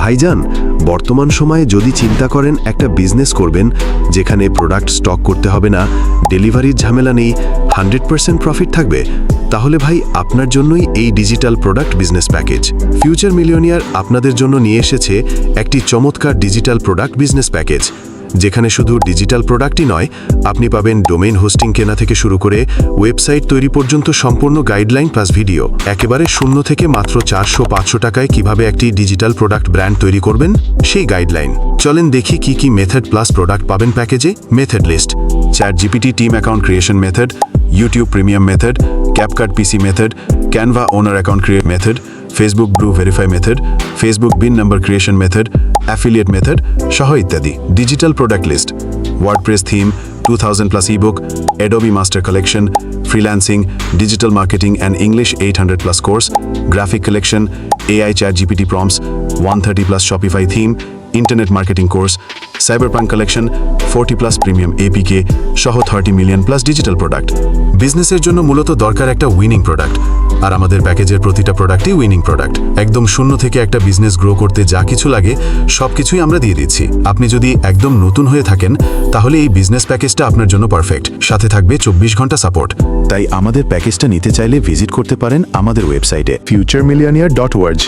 ভাইজান, বর্তমান সময়ে যদি চিন্তা করেন একটা বিজনেস করবেন যেখানে প্রোডাক্ট স্টক করতে হবে না, ডেলিভারির ঝামেলা নেই, 100% প্রফিট থাকবে, তাহলে ভাই আপনার জন্যই এই digital product business package. Future millionaire আপনাদের জন্য নিয়ে এসেছে একটি চমৎকার ডিজিটাল প্রোডাক্ট বিজনেস প্যাকেজ, যেখানে শুধু ডিজিটাল প্রোডাক্টই নয়, আপনি পাবেন ডোমেইন হোস্টিং কেনা থেকে শুরু করে ওয়েবসাইট তৈরি পর্যন্ত সম্পূর্ণ গাইডলাইন প্লাস ভিডিও, একেবারে শূন্য থেকে মাত্র 400-500 টাকায় কিভাবে একটি ডিজিটাল প্রোডাক্ট ব্র্যান্ড তৈরি করবেন সেই গাইডলাইন। চলেন দেখি কি কি মেথড প্লাস প্রোডাক্ট পাবেন প্যাকেজে। Method list: ChatGPT team account creation method, YouTube premium method, CapCut PC method, Canva owner account create method, Facebook blue verify method, Facebook bin number creation method, affiliate method সহ ইত্যাদি। Digital product list: WordPress theme, 2000+ ebook, Adobe master collection, freelancing, digital marketing and English 800+ course, graphic collection, AI ChatGPT prompts, 130+ Shopify theme, internet marketing course, cyberpunk collection, 40+ premium APK সহ 30 million+ digital product. বিজনেসের জন্য মূলত দরকার একটা winning product, আর আমাদের প্যাকেজের প্রতিটা প্রোডাক্টই উইনিং প্রোডাক্ট। একদম শূন্য থেকে একটা বিজনেস গ্রো করতে যা কিছু লাগে সব কিছুই আমরা দিয়ে দিচ্ছি। আপনি যদি একদম নতুন হয়ে থাকেন তাহলে এই বিজনেস প্যাকেজটা আপনার জন্য পারফেক্ট। সাথে থাকবে 24 ঘন্টা সাপোর্ট। তাই আমাদের প্যাকেজটা নিতে চাইলে ভিজিট করতে পারেন আমাদের ওয়েবসাইটে futuremillionaire.org।